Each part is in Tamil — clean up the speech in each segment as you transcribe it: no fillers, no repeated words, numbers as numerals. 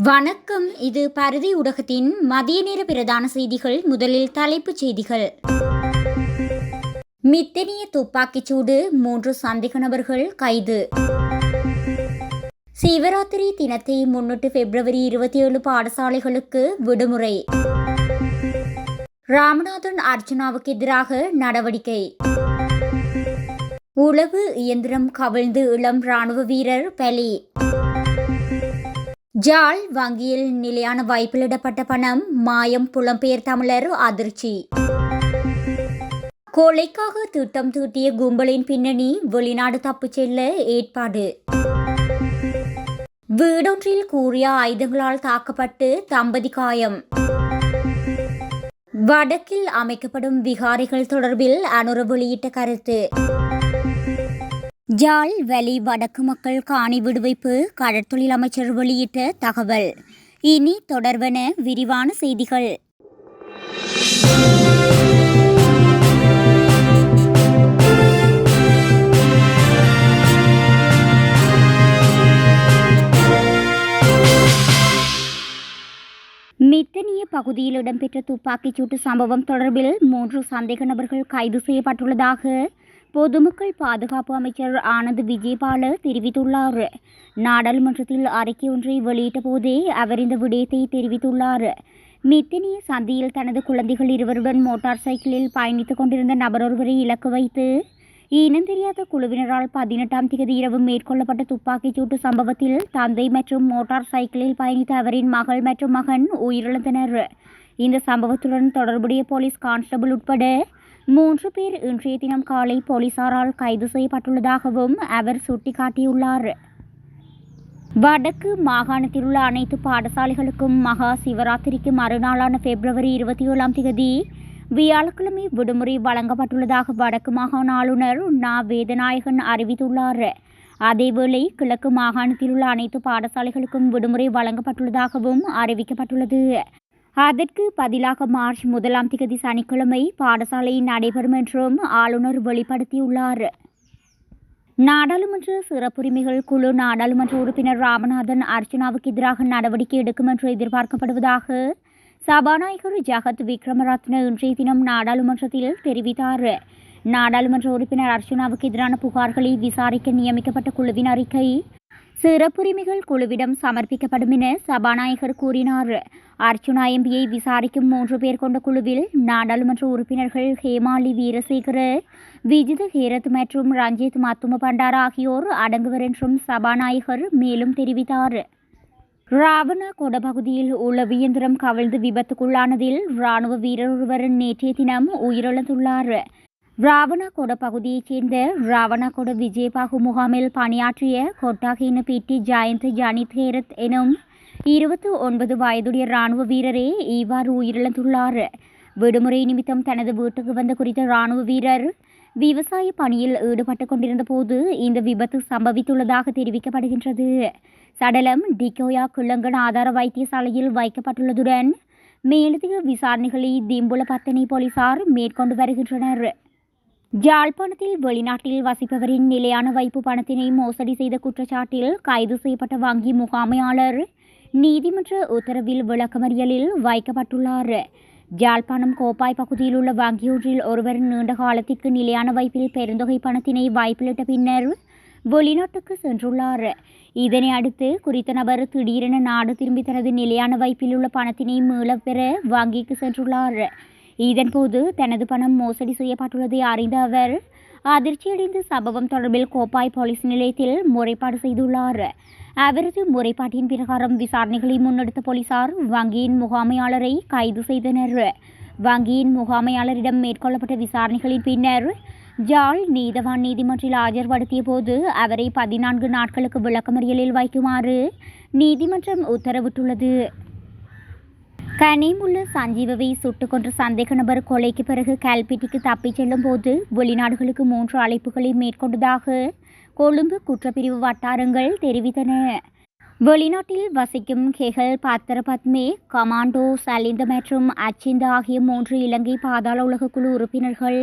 வணக்கம். இது பருதி ஊடகத்தின் மதிய நேர பிரதான செய்திகள். முதலில் தலைப்புச் செய்திகள். மித்தனிய துப்பாக்கிச்சூடு, 3 சந்தேக நபர்கள் கைது. சிவராத்திரி தினத்தை முன்னிட்டு பிப்ரவரி 27 பாடசாலைகளுக்கு விடுமுறை. ராமநாதன் அர்ச்சனாவுக்கு எதிராக நடவடிக்கை. உளவு இயந்திரம் கவிழ்ந்து இளம் ராணுவ வீரர் பலி. ஜாழ் வங்கியில் நிலையான வைப்பிலிடப்பட்ட பணம் மாயம், புலம்பெயர் தமிழர் அதிர்ச்சி. கொலைக்காக திட்டம் தீட்டிய கும்பலின் பின்னணி, வெளிநாடு தப்பிச் செல்ல ஏற்பாடு. வீடொன்றில் கூறிய ஆயுதங்களால் தாக்கப்பட்டு தம்பதி காயம். வடக்கில் அமைக்கப்படும் விகாரைகள் தொடர்பில் அனுர வெளியிட்ட கருத்து. ஜாழ் வலி வடக்கு மக்கள் காணி விடுவிப்பு, கடற்தொழில் அமைச்சர் வெளியிட்ட தகவல். இனி தொடர்வன விரிவான செய்திகள். மித்தனிய பகுதியில் இடம்பெற்ற துப்பாக்கிச்சூட்டு சம்பவம் தொடர்பில் 3 சந்தேக நபர்கள் கைது செய்யப்பட்டுள்ளதாக பொதுமக்கள் பாதுகாப்பு அமைச்சர் ஆனந்த் விஜயபால தெரிவித்துள்ளார். நாடாளுமன்றத்தில் அறிக்கை ஒன்றை வெளியிட்ட போதே அவர் இந்த விடயத்தை தெரிவித்துள்ளார். மித்தனிய சந்தியில் தனது குழந்தைகள் இருவருடன் மோட்டார் சைக்கிளில் பயணித்துக் கொண்டிருந்த நபரொருவரை இலக்கு வைத்து இனம் தெரியாத குழுவினரால் 18ஆம் தேதி இரவு மேற்கொள்ளப்பட்ட துப்பாக்கிச்சூட்டு சம்பவத்தில் தந்தை மற்றும் மோட்டார் சைக்கிளில் பயணித்த அவரின் மகள் மற்றும் மகன் உயிரிழந்தனர். இந்த சம்பவத்துடன் தொடர்புடைய போலீஸ் கான்ஸ்டபிள் உட்பட 3 பேர் இன்றைய தினம் காலை போலீசாரால் கைது செய்யப்பட்டுள்ளதாகவும் அவர் சுட்டிக்காட்டியுள்ளார். வடக்கு மாகாணத்தில் உள்ள அனைத்து பாடசாலைகளுக்கும் மகா சிவராத்திரிக்கு மறுநாளான பிப்ரவரி 27ஆம் தேதி வியாழக்கிழமை விடுமுறை வழங்கப்பட்டுள்ளதாக வடக்கு மாகாண ஆளுநர் நா. வேதநாயகன் அறிவித்துள்ளார். அதேவேளை கிழக்கு மாகாணத்தில் உள்ள அனைத்து பாடசாலைகளுக்கும் விடுமுறை வழங்கப்பட்டுள்ளதாகவும் அறிவிக்கப்பட்டுள்ளது. அதற்கு பதிலாக மார்ச் 1ஆம் தேதி சனிக்கிழமை பாடசாலை நடைபெறும் என்றும் ஆளுநர் வெளிப்படுத்தியுள்ளார். நாடாளுமன்ற சிறப்புரிமைகள் குழு நாடாளுமன்ற உறுப்பினர் ராமநாதன் அர்ச்சனாவுக்கு எதிராக நடவடிக்கை எடுக்கும் என்று எதிர்பார்க்கப்படுவதாக சபாநாயகர் ஜகத் விக்ரமரத்ன இன்றைய தினம் நாடாளுமன்றத்தில் தெரிவித்தார். நாடாளுமன்ற உறுப்பினர் அர்ச்சனாவுக்கு எதிரான புகார்களை விசாரிக்க நியமிக்கப்பட்ட குழுவின் அறிக்கை சிறப்புரிமைகள் குழுவிடம் சமர்ப்பிக்கப்படும் என சபாநாயகர் கூறினார். அர்ச்சுனா எம்பியை விசாரிக்கும் 3 பேர் கொண்ட குழுவில் நாடாளுமன்ற உறுப்பினர்கள் ஹேமாலி வீரசேகர, விஜித ஹேரத் மற்றும் ரஞ்சித் மத்தும பண்டார ஆகியோர் அடங்குவர் என்றும் சபாநாயகர் மேலும் தெரிவித்தார். ராவணகொட பகுதியில் உளவு இயந்திரம் கவிழ்ந்து விபத்துக்குள்ளானதில் ராணுவ வீரர் ஒருவர் நேற்றைய தினம் உயிரிழந்துள்ளார். ராவணகொட பகுதியைச் சேர்ந்த ராவணகொட விஜயபாகு முகாமில் பணியாற்றிய கொட்டாகின பிடி ஜயந்த் ஜனித் ஹேரத் எனும் 29 வயதுடைய ராணுவ வீரரே இவ்வாறு உயிரிழந்துள்ளார். விடுமுறை நிமித்தம் தனது வீட்டுக்கு வந்த குறித்த ராணுவ வீரர் விவசாய பணியில் ஈடுபட்டுக் கொண்டிருந்த போது இந்த விபத்து சம்பவித்துள்ளதாக தெரிவிக்கப்படுகின்றது. சடலம் டிகோயா கிள்ளங்கன் ஆதார வைத்தியசாலையில் வைக்கப்பட்டுள்ளதுடன் மேலதிக விசாரணைகளை திம்புல பத்தனை போலீசார் மேற்கொண்டு வருகின்றனர். யாழ்ப்பாணத்தில் வெளிநாட்டில் வசிப்பவரின் நிலையான வைப்பு பணத்தினை மோசடி செய்த குற்றச்சாட்டில் கைது செய்யப்பட்ட வங்கி முகாமையாளர் நீதிமன்ற உத்தரவில் விளக்கமறியலில் வைக்கப்பட்டுள்ளார். யாழ்ப்பாணம் கோப்பாய் பகுதியில் உள்ள வங்கியொன்றில் ஒருவர் நீண்ட காலத்திற்கு நிலையான வைப்பில் பெருந்தொகை பணத்தினை வைப்பிலிட்ட பின்னர் வெளிநாட்டுக்கு சென்றுள்ளார். இதனை அடுத்து குறித்த நபர் திடீரென நாடு திரும்பி தனது நிலையான வைப்பில் உள்ள பணத்தினை மீளப் பெற வங்கிக்கு சென்றுள்ளார். இதன்போது தனது பணம் மோசடி செய்யப்பட்டுள்ளதை அறிந்த அவர் அதிர்ச்சியடைந்த சம்பவம் தொடர்பில் கோப்பாய் போலீஸ் நிலையத்தில் முறைப்பாடு செய்துள்ளார். அவரது முறைப்பாட்டின் பிரகாரம் விசாரணைகளை முன்னெடுத்த போலீசார் வங்கியின் முகாமையாளரை கைது செய்தனர். வங்கியின் முகாமையாளரிடம் மேற்கொள்ளப்பட்ட விசாரணைகளின் பின்னர் ஜாழ் நீதவான் நீதிமன்றில் ஆஜர்படுத்திய போது அவரை 14 நாட்களுக்கு விளக்கமறியலில் வைக்குமாறு நீதிமன்றம் உத்தரவிட்டுள்ளது. கனிமுள்ள சஞ்சீவவை சுட்டுக் கொன்ற சந்தேக நபர் கொலைக்கு பிறகு கல்பிட்டிக்கு தப்பிச் செல்லும் போது வெளிநாடுகளுக்கு 3 அழைப்புகளை மேற்கொண்டதாக கொழும்பு குற்றப்பிரிவு வட்டாரங்கள் தெரிவித்தன. வெளிநாட்டில் வசிக்கும் கெஹல் பத்ரபத்மே, கமாண்டோ சலிந்த மற்றும் அச்சிந்த ஆகிய 3 இலங்கை பாதாள உலக குழு உறுப்பினர்கள்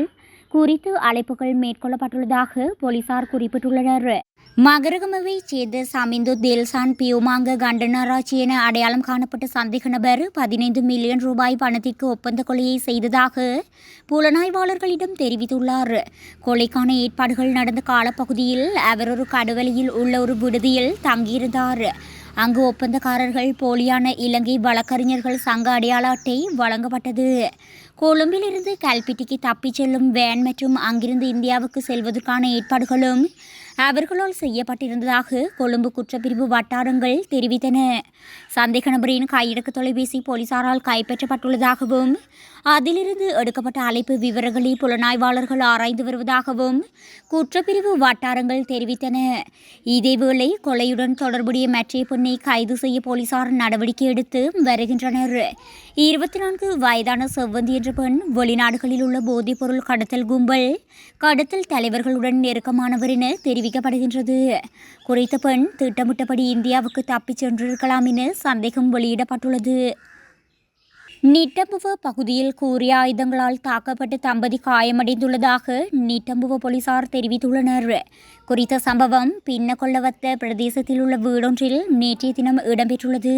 குறித்து அழைப்புகள் மேற்கொள்ளப்பட்டுள்ளதாக போலீசார் குறிப்பிட்டுள்ளனர். மகரகமவைச் சேர்ந்த சமிந்து தேல்சான் பியூமாங்க கண்டனராட்சி என அடையாளம் காணப்பட்ட சந்தேக நபர் 15 மில்லியன் ரூபாய் பணத்திற்கு ஒப்பந்த கொலையை செய்ததாக புலனாய்வாளர்களிடம் தெரிவித்துள்ளார். கொலைக்கான ஏற்பாடுகள் நடந்த காலப்பகுதியில் அவர் ஒரு கடுவெளியில் உள்ள ஒரு விடுதியில் தங்கியிருந்தார். அங்கு ஒப்பந்தக்காரர்கள் போலியான இலங்கை வழக்கறிஞர்கள் சங்க அடையாள அட்டை வழங்கப்பட்டது. கொழும்பிலிருந்து கல்பிட்டிக்கு தப்பிச் செல்லும் வேன் மற்றும் அங்கிருந்து இந்தியாவுக்கு செல்வதற்கான ஏற்பாடுகளும் அவர்களால் செய்யப்பட்டிருந்ததாக கொழும்பு குற்றப்பிரிவு வட்டாரங்கள் தெரிவித்தன. சந்தேக நபரின் கையடக்க தொலைபேசி போலீசாரால் கைப்பற்றப்பட்டுள்ளதாகவும் அதிலிருந்து எடுக்கப்பட்ட அழைப்பு விவரங்களை புலனாய்வாளர்கள் ஆராய்ந்து வருவதாகவும் குற்றப்பிரிவு வட்டாரங்கள் தெரிவித்தன. இதேவேளை கொலையுடன் தொடர்புடைய மற்றைய பெண்ணை கைது செய்ய போலீசார் நடவடிக்கை எடுத்து வருகின்றனர். 24 வயதான செவ்வந்தி என்ற பெண் வெளிநாடுகளில் உள்ள போதைப்பொருள் கடத்தல் கும்பல் கடத்தல் தலைவர்களுடன் நெருக்கமானவர் என தெரிவிக்கப்படுகின்றது. குறித்த பெண் திட்டமிட்டபடி இந்தியாவுக்கு தப்பிச் சென்றிருக்கலாம் என சந்தேகம் வெளியிடப்பட்டுள்ளது. நிட்டம்புவ பகுதியில் கூறிய ஆயுதங்களால் தாக்கப்பட்ட தம்பதி காயமடைந்துள்ளதாக நிட்டம்புவ போலீசார் தெரிவித்துள்ளனர். குறித்த சம்பவம் பின்னகொள்ளவத்த பிரதேசத்தில் உள்ள வீடொன்றில் நேற்றைய தினம் இடம்பெற்றுள்ளது.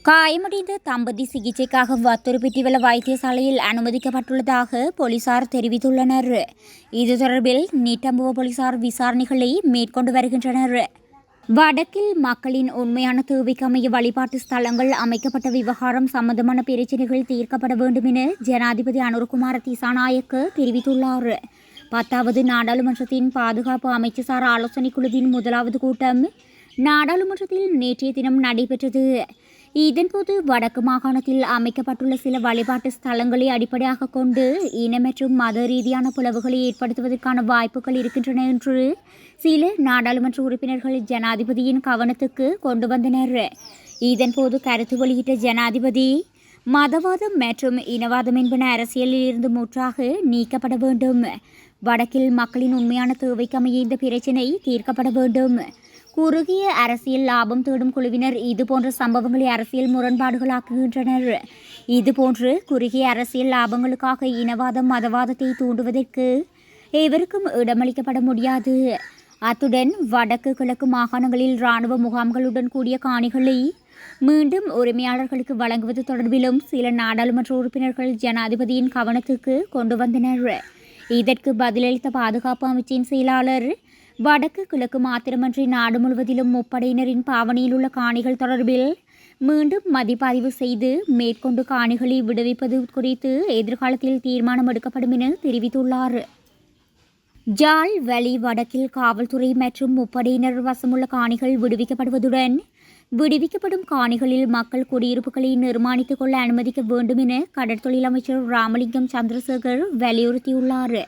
காயமடைந்த தம்பதி சிகிச்சைக்காக வத்துருப்பிட்டிவல வைத்தியசாலையில் அனுமதிக்கப்பட்டுள்ளதாக போலீசார் தெரிவித்துள்ளனர். இது தொடர்பில் நிட்டம்புவ போலீசார் விசாரணைகளை மேற்கொண்டு வருகின்றனர். வடக்கில் மக்களின் உண்மையான தேவைக்கு அமைய வழிபாட்டு ஸ்தலங்கள் அமைக்கப்பட்ட விவகாரம் சம்பந்தமான பிரச்சினைகள் தீர்க்கப்பட வேண்டும் என ஜனாதிபதி அனுரகுமார திசாநாயக்க தெரிவித்துள்ளார். 10வது நாடாளுமன்றத்தின் பாதுகாப்பு அமைச்சுசார் ஆலோசனைக் குழுவின் முதலாவது கூட்டம் நாடாளுமன்றத்தில் நேற்றைய தினம் நடைபெற்றது. இதன்போது வடக்கு மாகாணத்தில் அமைக்கப்பட்டுள்ள சில வழிபாட்டு ஸ்தலங்களை அடிப்படையாக கொண்டு இன மற்றும் மத ரீதியான பிளவுகளை ஏற்படுத்துவதற்கான வாய்ப்புகள் இருக்கின்றன என்று சில நாடாளுமன்ற உறுப்பினர்கள் ஜனாதிபதியின் கவனத்துக்கு கொண்டு வந்தனர். இதன்போது கருத்து வெளியிட்ட ஜனாதிபதி மதவாதம் மற்றும் இனவாதம் என்பன அரசியலில் இருந்து முற்றாக நீக்கப்பட வேண்டும். வடக்கில் மக்களின் உண்மையான தேவைக்கமைய இந்த பிரச்சினை தீர்க்கப்பட வேண்டும். குறுகிய அரசியல் லாபம் தேடும் குழுவினர் இதுபோன்ற சம்பவங்களை அரசியல் முரண்பாடுகளாக்குகின்றனர். இதுபோன்று குறுகிய அரசியல் லாபங்களுக்காக இனவாதம் மதவாதத்தை தூண்டுவதற்கு எவருக்கும் இடமளிக்கப்பட முடியாது. அத்துடன் வடக்கு கிழக்கு மாகாணங்களில் இராணுவ முகாம்களுடன் கூடிய காணிகளை மீண்டும் உரிமையாளர்களுக்கு வழங்குவது தொடர்பிலும் சில நாடாளுமன்ற உறுப்பினர்கள் ஜனாதிபதியின் கவனத்துக்கு கொண்டு வந்தனர். இதற்கு பதிலளித்த பாதுகாப்பு அமைச்சின் செயலாளர் வடக்கு கிழக்கு மாத்திரமன்றி நாடு முழுவதிலும் முப்படையினரின் பாவனையில் உள்ள காணிகள் தொடர்பில் மீண்டும் மதிப்பாய்வு செய்து மேற்கொண்டு காணிகளை விடுவிப்பது குறித்து எதிர்காலத்தில் தீர்மானம் எடுக்கப்படும் என தெரிவித்துள்ளார். ஜாழ் வலி வடக்கில் காவல்துறை மற்றும் முப்படையினர் வசமுள்ள காணிகள் விடுவிக்கப்படுவதுடன் விடுவிக்கப்படும் காணிகளில் மக்கள் குடியிருப்புகளை நிர்மாணித்துக் கொள்ள அனுமதிக்க வேண்டும் என கடற்தொழில் அமைச்சர் ராமலிங்கம் சந்திரசேகர் வலியுறுத்தியுள்ளார்.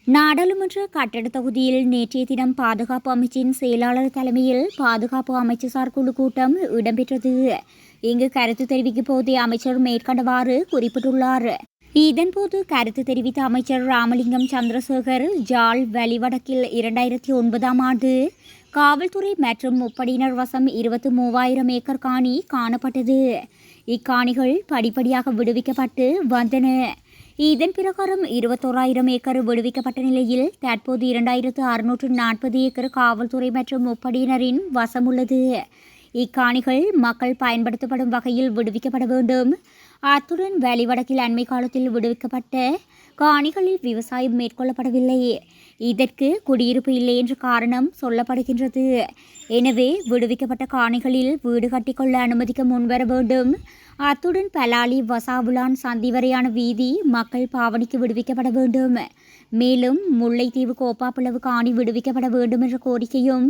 நாடாளுமன்ற கட்டட தொகுதியில் நேற்றைய தினம் பாதுகாப்பு அமைச்சின் செயலாளர் தலைமையில் பாதுகாப்பு அமைச்சுசார் குழு கூட்டம் இடம்பெற்றது. இங்கு கருத்து தெரிவிக்கும் போதே அமைச்சர் மேற்கண்டவாறு குறிப்பிட்டுள்ளார். இதன்போது கருத்து தெரிவித்த அமைச்சர் ராமலிங்கம் சந்திரசேகர் ஜாழ் வலி வடக்கில் 2009ஆம் ஆண்டு காவல்துறை மற்றும் முப்படையினர் வசம் 23,000 ஏக்கர் காணி காணப்பட்டது. இக்காணிகள் படிப்படியாக விடுவிக்கப்பட்டு வந்தன. இதன் பிரகாரம் 21,000 ஏக்கர் விடுவிக்கப்பட்ட நிலையில் தற்போது 2,640 ஏக்கர் காவல்துறை மற்றும் முப்படையினரின் வசம் உள்ளது. இக்காணிகள் மக்கள் பயன்படுத்தப்படும் வகையில் விடுவிக்கப்பட வேண்டும். அத்துடன் வலிவடக்கில் அண்மை காலத்தில் விடுவிக்கப்பட்ட காணிகளில் விவசாயம் மேற்கொள்ளப்படவில்லை. இதற்கு குடியிருப்பு இல்லை என்ற காரணம் சொல்லப்படுகின்றது. எனவே விடுவிக்கப்பட்ட காணிகளில் வீடு கட்டிக்கொள்ள அனுமதிக்க முன்வர வேண்டும். அத்துடன் பலாலி வசாவுலான் சந்தி வரையான வீதி மக்கள் பாவனைக்கு விடுவிக்கப்பட வேண்டும். மேலும் முல்லைத்தீவு கோப்பாப்புலவு காணி விடுவிக்கப்பட வேண்டும் என்ற கோரிக்கையும்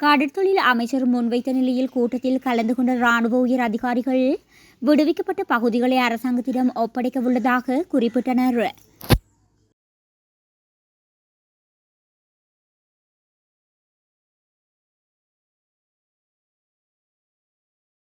கடற்தொழில் அமைச்சர் முன்வைத்த நிலையில் கூட்டத்தில் கலந்து கொண்ட இராணுவ உயர் அதிகாரிகள் விடுவிக்கப்பட்ட பகுதிகளை அரசாங்கத்திடம் ஒப்படைக்க உள்ளதாக குறிப்பிட்டனர்.